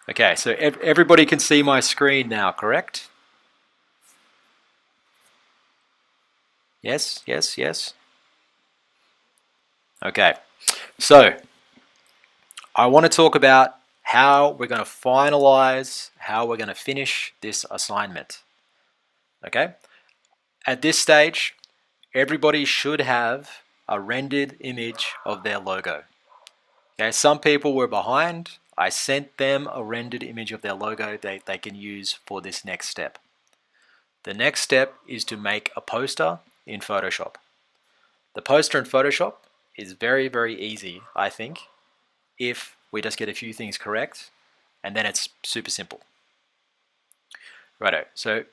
Okay, so everybody can see my screen now, correct? Yes, yes, yes. Okay, so I want to talk about how we're going to finalize, how we're going to finish this assignment. Okay, at this stage, everybody should have a rendered image of their logo. Okay, some people were behind. I sent them a rendered image of their logo that they can use for this next step. The next step is to make a poster in Photoshop. The poster in Photoshop is very, very easy, I think, if we just get a few things correct, and then it's super simple. Righto, so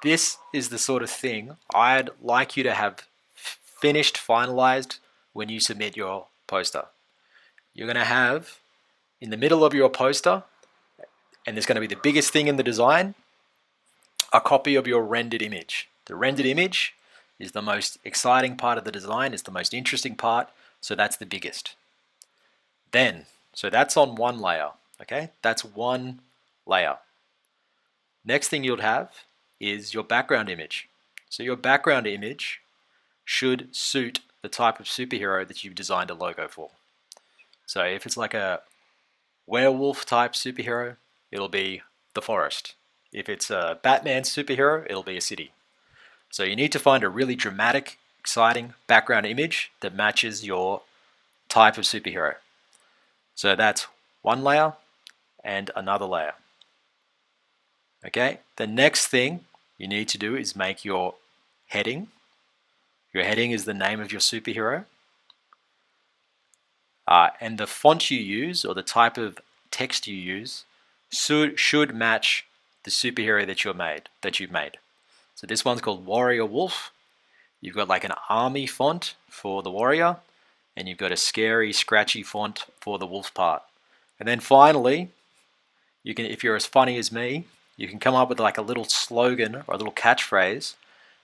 this is the sort of thing I'd like you to have finished, finalized when you submit your poster. You're going to have, in the middle of your poster, and there's going to be the biggest thing in the design, a copy of your rendered image. The rendered image is the most exciting part of the design, it's the most interesting part, so that's the biggest. Then, so that's on one layer, okay? That's one layer. Next thing you'll have is your background image. So your background image should suit the type of superhero that you've designed a logo for. So if it's like a werewolf type superhero, it'll be the forest. If it's a Batman superhero, it'll be a city. So you need to find a really dramatic, exciting background image that matches your type of superhero. So that's one layer and another layer. Okay, the next thing you need to do is make your heading. Your heading is the name of your superhero. And the font you use, or the type of text you use, should match the superhero that you've made. So this one's called Warrior Wolf. You've got like an army font for the warrior, and you've got a scary, scratchy font for the wolf part. And then finally, you can, if you're as funny as me, you can come up with like a little slogan or a little catchphrase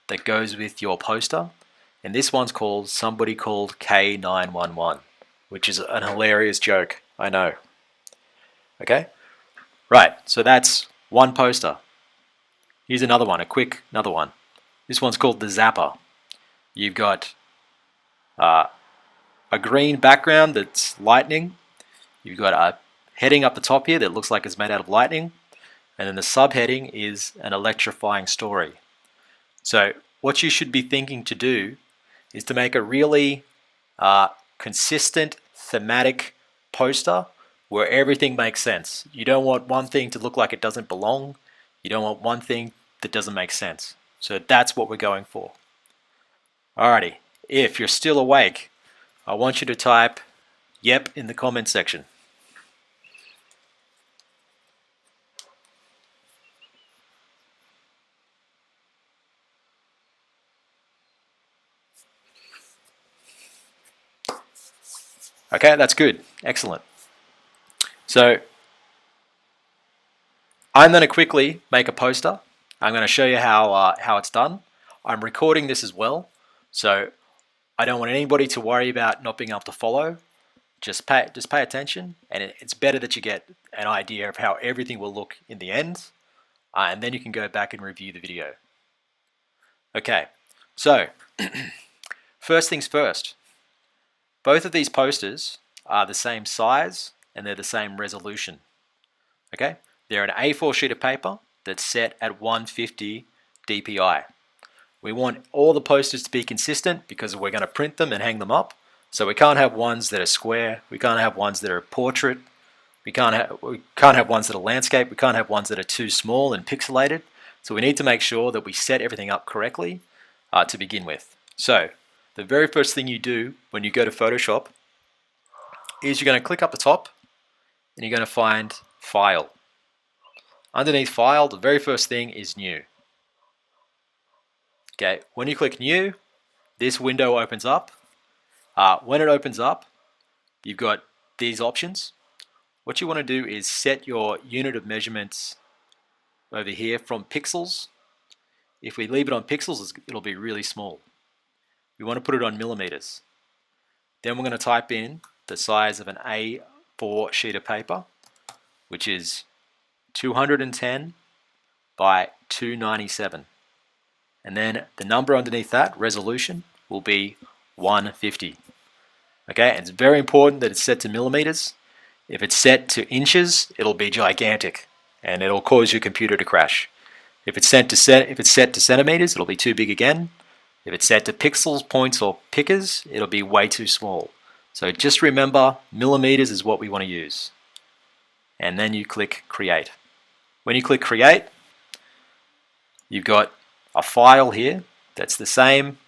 that goes with your poster. And this one's called Somebody Called K911, which is an hilarious joke, I know. Okay? Right, so that's one poster. Here's another one, another one. This one's called the Zapper. You've got a green background that's lightning. You've got a heading up the top here that looks like it's made out of lightning. And then the subheading is an electrifying story. So what you should be thinking to do is to make a really consistent thematic poster where everything makes sense. You don't want one thing to look like it doesn't belong. You don't want one thing that doesn't make sense. So that's what we're going for. Alrighty, if you're still awake, I want you to type yep in the comments section. Okay, that's good. Excellent. So I'm going to quickly make a poster. I'm going to show you how it's done. I'm recording this as well, so I don't want anybody to worry about not being able to follow. Just pay attention, and it's better that you get an idea of how everything will look in the end, and then you can go back and review the video. Okay, so first things first. Both of these posters are the same size and they're the same resolution. Okay, they're an A4 sheet of paper that's set at 150 dpi. We want all the posters to be consistent because we're going to print them and hang them up. So we can't have ones that are square. We can't have ones that are portrait. We can't have ones that are landscape. We can't have ones that are too small and pixelated. So we need to make sure that we set everything up correctly to begin with. So the very first thing you do when you go to Photoshop is you're going to click up the top and you're going to find File. Underneath File, the very first thing is New. Okay, when you click New, this window opens up. When it opens up, you've got these options. What you want to do is set your unit of measurements over here from pixels. If we leave it on pixels, it'll be really small. We want to put it on millimeters. Then we're going to type in the size of an A4 sheet of paper, which is 210 by 297. And then the number underneath that, resolution, will be 150. Okay, and it's very important that it's set to millimeters. If it's set to inches, it'll be gigantic, and it'll cause your computer to crash. If it's set to centimeters, it'll be too big again. If it's set to pixels, points, or pickers, it'll be way too small. So just remember, millimeters is what we want to use. And then you click Create. When you click Create, you've got a file here that's the same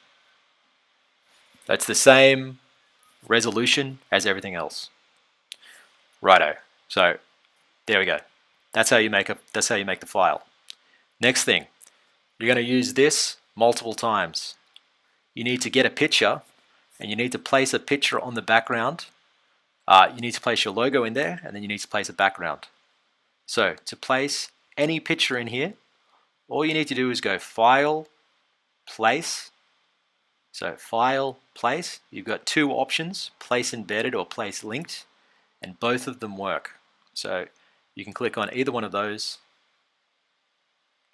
resolution as everything else. Righto. So there we go. That's how you make the file. Next thing, you're going to use this multiple times. You need to get a picture, and you need to place a picture on the background. You need to place your logo in there, and then you need to place a background. So to place any picture in here, all you need to do is go File, Place. So File, Place. You've got two options, Place Embedded or Place Linked, and both of them work. So you can click on either one of those.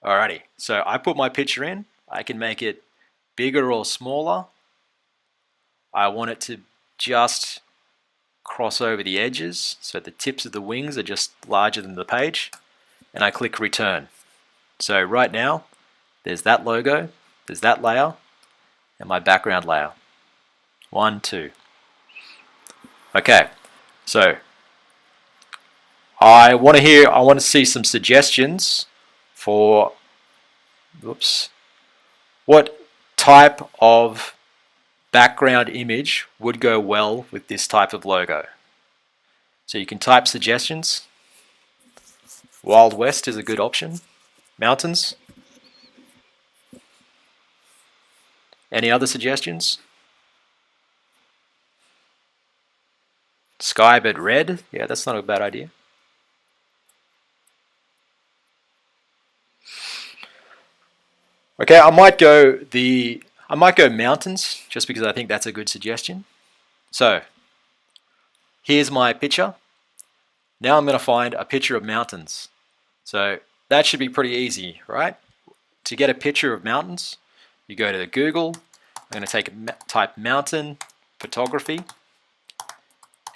Alrighty, so I put my picture in. I can make it bigger or smaller. I want it to just cross over the edges, so the tips of the wings are just larger than the page, and I click Return. So right now, there's that logo, there's that layer, and my background layer. 1, 2. Okay, so I want to see some suggestions for, what type of background image would go well with this type of logo. So you can type suggestions. Wild West is a good option. Mountains. Any other suggestions? Sky but red. Yeah, that's not a bad idea. Okay, I might go mountains just because I think that's a good suggestion. So here's my picture. Now I'm going to find a picture of mountains. So that should be pretty easy, right? To get a picture of mountains, you go to Google. I'm going to type mountain photography.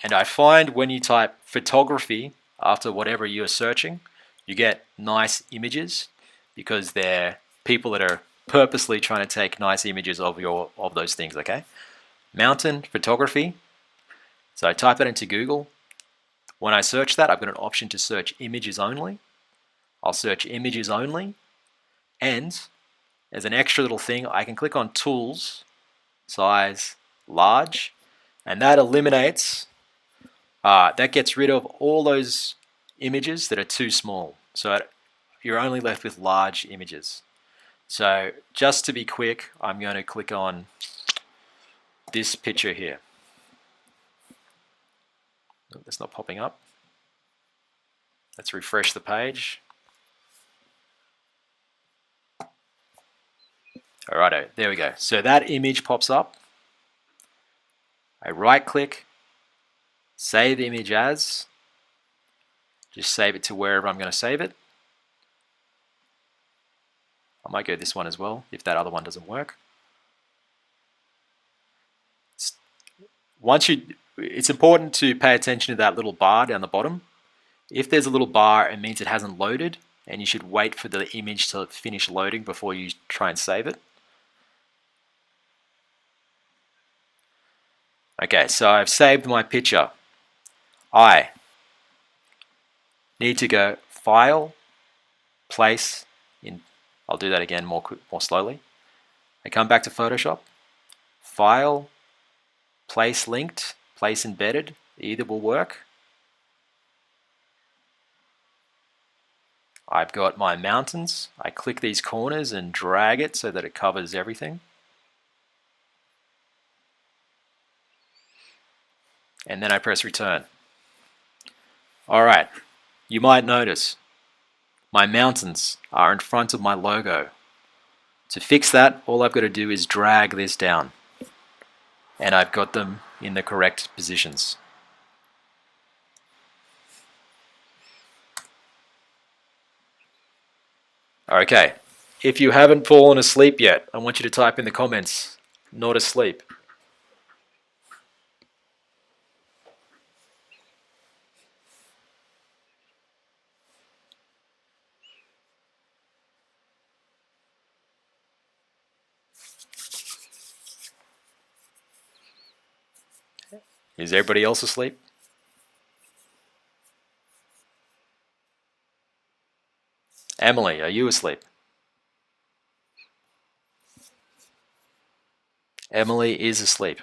And I find when you type photography after whatever you're searching, you get nice images because they're people that are purposely trying to take nice images of those things, okay? Mountain photography. So I type that into Google. When I search that, I've got an option to search images only. I'll search images only, and as an extra little thing, I can click on Tools, Size, Large, and that eliminates, that gets rid of all those images that are too small. So you're only left with large images. So just to be quick, I'm going to click on this picture here. Oh, that's not popping up. Let's refresh the page. Alrighto, there we go. So that image pops up. I right click, save image as, just save it to wherever I'm going to save it. I might go this one as well if that other one doesn't work. It's important to pay attention to that little bar down the bottom. If there's a little bar, it means it hasn't loaded, and you should wait for the image to finish loading before you try and save it. Okay, so I've saved my picture. I need to go File, Place, I'll do that again more slowly. I come back to Photoshop, File, Place Linked, Place Embedded, either will work. I've got my mountains. I click these corners and drag it so that it covers everything. And then I press Return. Alright, you might notice my mountains are in front of my logo. To fix that, all I've got to do is drag this down, and I've got them in the correct positions. Okay, if you haven't fallen asleep yet, I want you to type in the comments, not asleep. Is everybody else asleep? Emily, are you asleep? Emily is asleep.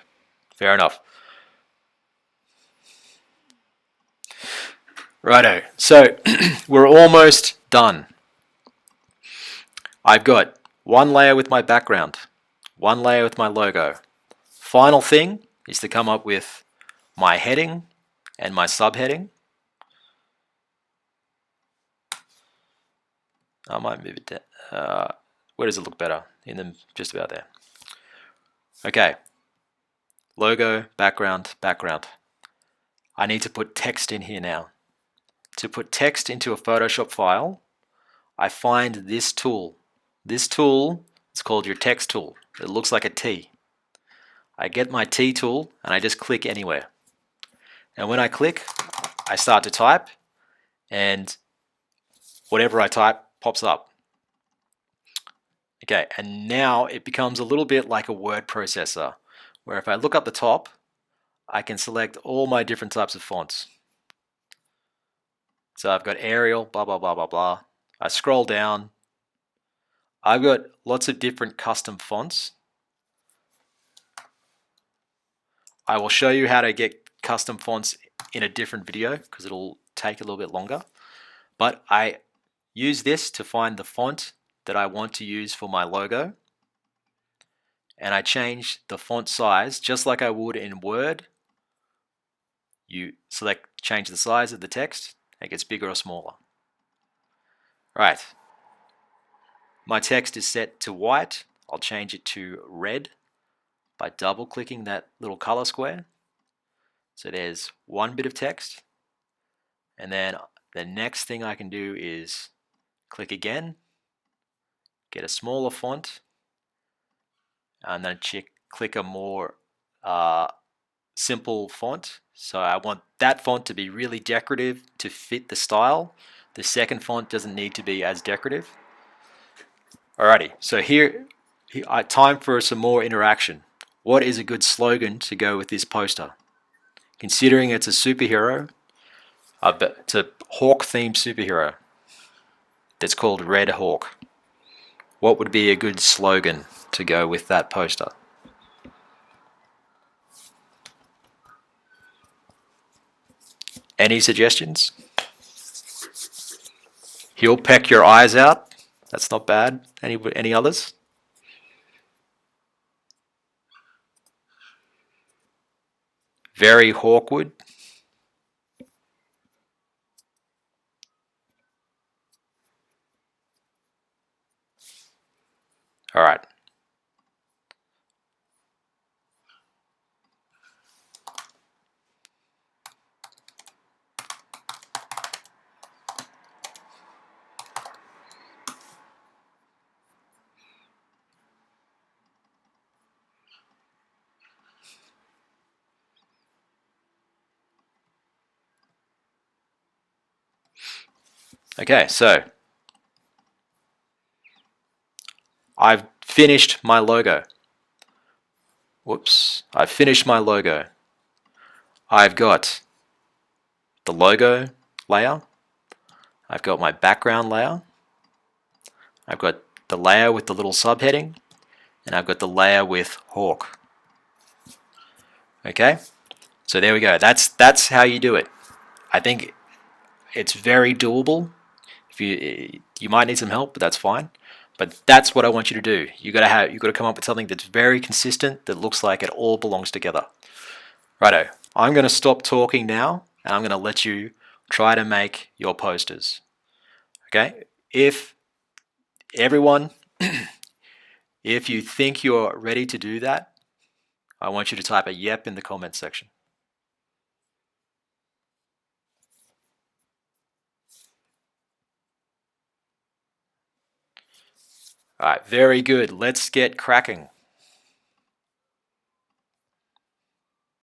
Fair enough. Righto, so we're almost done. I've got one layer with my background, one layer with my logo. Final thing is to come up with my heading and my subheading. I might move it down. Where does it look better? In them, just about there. Okay. Logo, background, background. I need to put text in here now. To put text into a Photoshop file, I find this tool. This tool is called your text tool. It looks like a T. I get my T tool and I just click anywhere. And when I click, I start to type and whatever I type pops up. Okay, and now it becomes a little bit like a word processor, where if I look up the top, I can select all my different types of fonts. So I've got Arial, blah, blah, blah, blah, blah. I scroll down. I've got lots of different custom fonts. I will show you how to get custom fonts in a different video because it'll take a little bit longer. But I use this to find the font that I want to use for my logo. And I change the font size just like I would in Word. You change the size of the text. It gets bigger or smaller. Right. My text is set to white. I'll change it to red by double clicking that little color square. So there's one bit of text. And then the next thing I can do is click again, get a smaller font, and then click a more simple font. So I want that font to be really decorative to fit the style. The second font doesn't need to be as decorative. Alrighty, so here time for some more interaction. What is a good slogan to go with this poster? Considering it's a superhero, it's a Hawk-themed superhero that's called Red Hawk. What would be a good slogan to go with that poster? Any suggestions? He'll peck your eyes out. That's not bad. Any others? Very Hawkwood. All right. Okay, so I've finished my logo. Whoops, I've finished my logo. I've got the logo layer. I've got my background layer. I've got the layer with the little subheading. And I've got the layer with Hawk. Okay, so there we go. That's how you do it. I think it's very doable. If you might need some help, but that's fine. But that's what I want you to do. You got to come up with something that's very consistent, that looks like it all belongs together. Righto. I'm going to stop talking now, and I'm going to let you try to make your posters. Okay? If everyone, if you think you're ready to do that, I want you to type a yep in the comments section. All right, very good. Let's get cracking.